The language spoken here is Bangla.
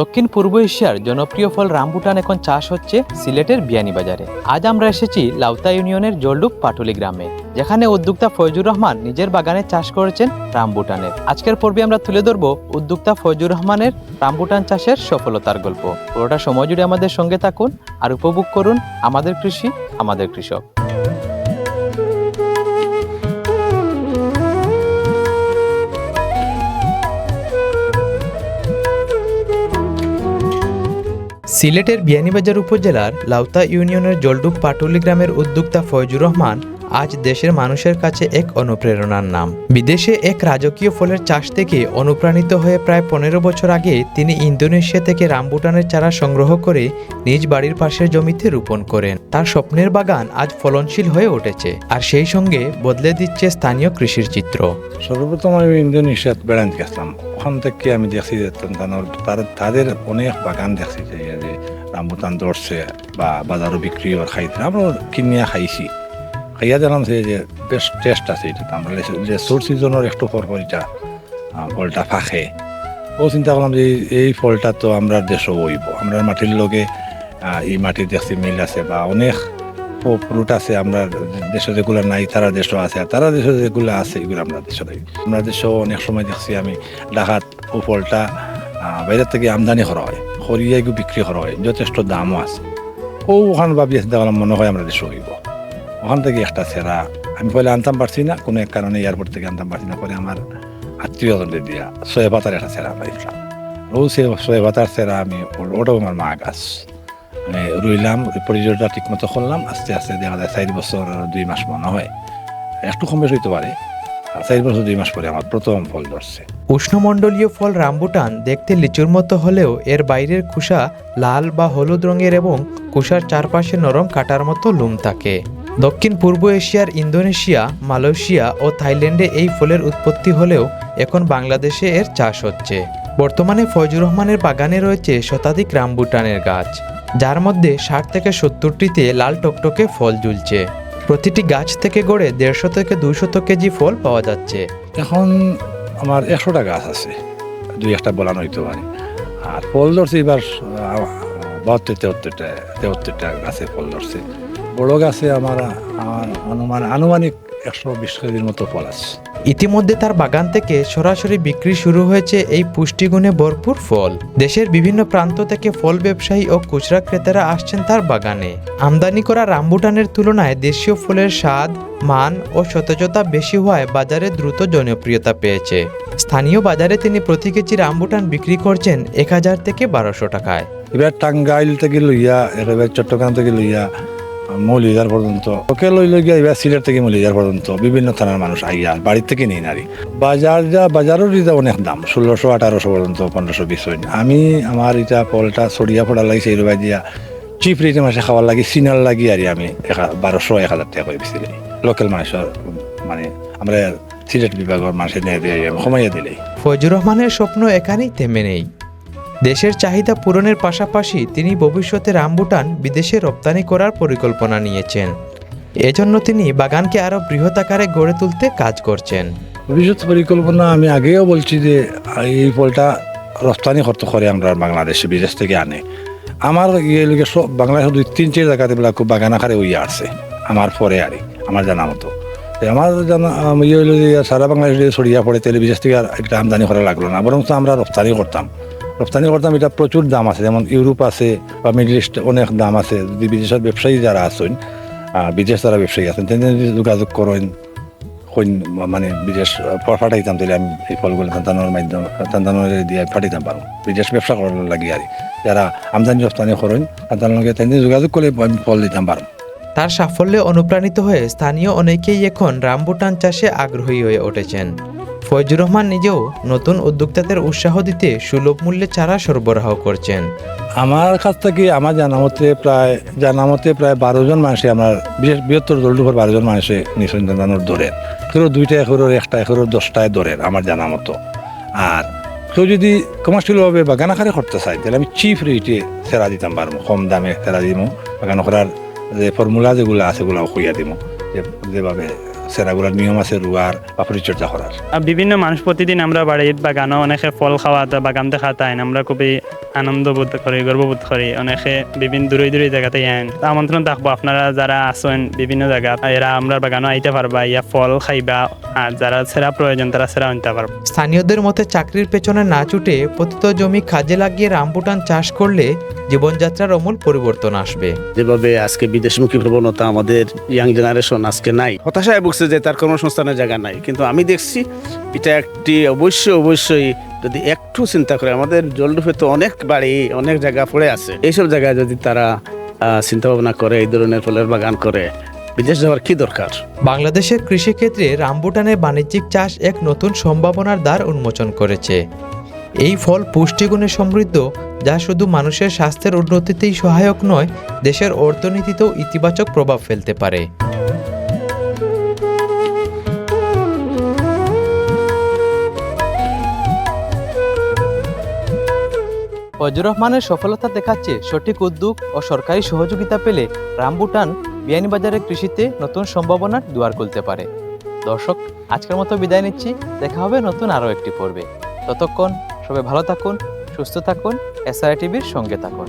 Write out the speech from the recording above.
দক্ষিণ পূর্ব এশিয়ার জনপ্রিয় ফল রামবুটান এখন চাষ হচ্ছে সিলেটের বিয়ানীবাজারে। আজ আমরা এসেছি লাউতা ইউনিয়নের জলডুব পাটুলি গ্রামে, যেখানে উদ্যোক্তা ফয়জুর রহমান নিজের বাগানে চাষ করেছেন রামবুটানের। আজকের পর্বে আমরা তুলে ধরব উদ্যোক্তা ফয়জুর রহমানের রামবুটান চাষের সফলতার গল্প। পুরোটা সময় জুড়ে আমাদের সঙ্গে থাকুন আর উপভোগ করুন আমাদের কৃষি, আমাদের কৃষক। সিলেটের বিয়ানীবাজার উপজেলার লাউতা ইউনিয়নের জলডুব পাটুলি গ্রামের উদ্যোক্তা ফয়জুর রহমান আজ দেশের মানুষের কাছে এক অনুপ্রেরণার নাম। বিদেশে এক রাজকীয় ফলের চাষ থেকে অনুপ্রাণিত হয়ে প্রায় 15 বছর আগে তিনি ইন্দোনেশিয়া থেকে রামবুটানের চারা সংগ্রহ করে নিজ বাড়ির পাশের জমিতে রোপণ করেন। তার স্বপ্নের বাগান আজ ফলনশীল হয়ে উঠেছে, আর সেই সঙ্গে বদলে দিচ্ছে স্থানীয় কৃষির চিত্র। সর্বপ্রথম আমি ইন্দোনেশিয়াত বেড়াতে গেছিলাম। ওখান থেকে আমি দেখছি যে তাদের অনেক বাগান দেখছি যে রামবুটান ধরছে বা বাজারও বিক্রি আর খাইতে, আমরা কিনিয়া খাইছি। খাইয়া জানাম যে বেশ টেস্ট আছে এটা। আমরা যে সোর সিজনের একটু পর এটা ফলটা ফাঁকে, ও চিন্তা করলাম যে এই ফলটা তো আমরা দেশও হইব। আমরা মাটির লগে এই মাটির দেখছি মিল আছে বা অনেক ফ্রুট আছে আমরা দেশে যেগুলো নাই তারা দেশও আছে, আর তারা দেশে যেগুলো আছে এগুলো আমরা দেশে নাই। আমরা দেশেও অনেক সময় দেখছি আমি ঢাকাত ও ফলটা বাইরের থেকে আমদানি করা হয়, সরিয়ে এগুলো বিক্রি করা হয়, যথেষ্ট দামও আছে। ওখান ভাবি চিন্তা করলাম মনে হয় আমরা দেশে হইব। ওখান থেকে একটা সেরা আমি পরে আনতাম পারছি না, কোনো এক কারণে এয়ারপোর্ট থেকে আনতাম পারছি না। পরে আমার আত্মীয়জনদের দিয়া সোয়ে পাতার একটা সেরা পাইছিলাম। ও সোয়ে পাতার সেরা আমি ওটাও আমার মা গাছ মানে রইলাম, পরিচর্যা ঠিক মতো করলাম। আস্তে আস্তে দেখা যায় 4 বছর 2 মাস মনে হয়, একটু কম বেশ হইতে পারে। 4 বছর 2 মাস পরে আমার প্রথম ফল ধরছে। উষ্ণমণ্ডলীয় ফল রামবুটান দেখতে লিচুর মতো হলেও এর বাইরের খোসা লাল বা হলুদ রঙের এবং খোসার চারপাশে নরম কাটার মতো লোম থাকে। দক্ষিণ পূর্ব এশিয়ার ইন্দোনেশিয়া, মালয়েশিয়া ও থাইল্যান্ডে এই ফলের উৎপত্তি হলেও এখন বাংলাদেশে এর চাষ হচ্ছে। বর্তমানে ফয়জুর রহমানের বাগানে রয়েছে শতাধিক রামবুটানের গাছ, যার মধ্যে 60 থেকে 70টিতে লাল টকটকে ফল ঝুলছে। প্রতিটি গাছ থেকে গড়ে 150 থেকে 200 কেজি ফল পাওয়া যাচ্ছে। এখন আমার 100টা গাছ আছে, 2-1টা বলানো হইতে পারে। আর ফল ধরছে এবার 72-73টা গাছে ফল ধরছে। বড় গাছে আমার আনুমানিক 120 কেজির মতো ফল আছে। ইতিমধ্যে তার বাগান থেকে সরাসরি বিক্রি শুরু হয়েছে এই পুষ্টিগুণে ভরপুর ফল। দেশের বিভিন্ন প্রান্ত থেকে ফল ব্যবসায়ী ও খুচরা ক্রেতারা আসছেন তার বাগানে। আমদানি করা রামবুটানের তুলনায় দেশীয় ফলের স্বাদ, মান ও সতেজতা বেশি হওয়ায় বাজারে দ্রুত জনপ্রিয়তা পেয়েছে। স্থানীয় বাজারে তিনি প্রতি কেজি রামবুটান বিক্রি করছেন 1000 থেকে 1200 টাকায়। এবার টাঙ্গাইল থেকে লইয়া, এবার চট্টগ্রাম থেকে লইয়া মৌলিজার পর্যন্ত, ওকে লই গিয়া এবার সিলেট থেকে মৌলিজার পর্যন্ত বিভিন্ন থানার মানুষ আইয়া বাড়ির থেকে নিয়ে নারী। বাজারের এটা অনেক দাম, 1600-1800 পর্যন্ত, 1520 হয়। আমি আমার এটা ফলটা ছড়িয়া ফোড়া লাগিছে এইভাবে দিয়া চিপ রেটে মাসে খাওয়ার লাগি, সিনার লাগি আর আমি 1200-1000 টাকা করে বেশি দিই। লোকাল মানুষের মানে আমরা সিলেট বিভাগের মানুষের নিয়ে দিয়ে কমাইয়া দিলেই। ফয়জুর রহমানের স্বপ্ন এখানেই থেমে নেই। দেশের চাহিদা পূরণের পাশাপাশি তিনি ভবিষ্যতে রামবুটান বিদেশে রপ্তানি করার পরিকল্পনা নিয়েছেন। এজন্য তিনি বাগানকে আরও বৃহৎ আকারে গড়ে তুলতে কাজ করছেন। ভবিষ্যৎ পরিকল্পনা আমি আগেও বলছি যে এই ফলটা রপ্তানি করতে করে আমরা বাংলাদেশে, বিদেশ থেকে আনে। আমার লোকে সব বাংলাদেশের 2-3 জায়গাতে খুব বাগান আকারে হইয়া আছে আমার পরে আরে আমার জানা মতো। আমার জানা হইলো যে সারা বাংলাদেশে ছড়িয়া পড়ে তেলে বিদেশ থেকে আর একটা আমদানি করা লাগলো না, বরং তো আমরা রপ্তানি করতাম। এটা প্রচুর দাম আছে, যেমন ইউরোপ আছে বা মিডল ইস্ট অনেক দাম আছে। যদি বিদেশের ব্যবসায়ী যারা আছেন, বিদেশ যারা ব্যবসায়ী আছেন, তেমনি যদি যোগাযোগ করেন মানে বিদেশ পাঠাইতাম, তাহলে আমি এই ফলগুলো সন্তানের দিয়ে পাঠাইতাম পারো বিদেশ ব্যবসা করার লাগে। আর যারা আমদানি রপ্তানি করেন সন্তানকে তেমনি যোগাযোগ করে আমি ফল দিতাম পারো। তার সাফল্যে অনুপ্রাণিত হয়ে স্থানীয় অনেকেই এখন রামবুটান চাষে আগ্রহী হয়ে উঠেছেন। ফয়জুর রহমান নিজেও নতুন উদ্যোক্তাদের উৎসাহ দিতে সুলভ মূল্যে চারা সরবরাহ করছেন। আমার কাছ থেকে আমার জানা মতে প্রায় 12 জন মানুষে আমার বৃহত্তর দলডুপর 12 জন মানুষে নিঃসন্তানোর ধরেন। কেউ 2টা একরের 1টা একরের 10টায় ধরেন আমার জানা মতো। আর কেউ যদি কমার্শিয়ালভাবে বাগান আকারে করতে চাই তাহলে আমি চিপ রেটে সেরা দিতাম পারবো, কম দামে সেরা দিব। বাগান করার যে ফর্মুলা যেগুলো আছে সেগুলো খুঁইয়া দিব, যেভাবে সেরাগুলোর নিয়ম আছে রুয়ার বা পরিচর্যা করার। বিভিন্ন মানুষ প্রতিদিন আমরা বাড়ির বাগানও অনেকে ফল খাওয়াতে বাগান দেখাতে আইন, আমরা খুবই আনন্দ বোধ করি, গর্ববোধ করি। অনেকে বিভিন্ন দূরে দূরে জায়গাতে আইন, আমন্ত্রণ থাকবো আপনারা যারা আসেন বিভিন্ন জায়গা, এরা আমরা বাগানও আইতে পারবা, ইয়া ফল খাইবা, আর যারা সেরা প্রয়োজন তারা সেরা আনতে পারবা। স্থানীয়দের মতে চাকরির পেছনে না ছুটে পতিত জমি কাজে লাগিয়ে রামবুটান চাষ করলে জীবনযাত্রার আমূল পরিবর্তন আসবে। যেভাবে আজকে বিদেশমুখী প্রবণতা আমাদের ইয়াং জেনারেশন আজকে নাই, হতাশায় ভুগছে যে তার কর্মসংস্থানের জায়গা নাই, কিন্তু আমি দেখছি এটা একটি অবশ্যই যদি একটু চিন্তা করে, আমাদের জলডুপে তো অনেক বাড়ি অনেক জায়গা পড়ে আছে, এইসব জায়গায় যদি তারা চিন্তা ভাবনা করে এই ধরনের ফলের বাগান করে, বিদেশ যাওয়ার কি দরকার। বাংলাদেশের কৃষিক্ষেত্রে রামবুটানের বাণিজ্যিক চাষ এক নতুন সম্ভাবনার দ্বার উন্মোচন করেছে। এই ফল পুষ্টিগুণে সমৃদ্ধ, যা শুধু মানুষের স্বাস্থ্যের উন্নতিতেই সহায়ক নয়, দেশের অর্থনীতিতেও ইতিবাচক প্রভাব ফেলতে পারে। ফজলুর রহমানের সফলতা দেখাচ্ছে সঠিক উদ্যোগ ও সরকারি সহযোগিতা পেলে রামবুটান বিয়ানীবাজারের কৃষিতে নতুন সম্ভাবনার দুয়ার খুলতে পারে। দর্শক, আজকের মতো বিদায় নিচ্ছি, দেখা হবে নতুন আরও একটি পর্বে। ততক্ষণ সবাই ভালো থাকুন, সুস্থ থাকুন, SRI টিভির সঙ্গে থাকুন।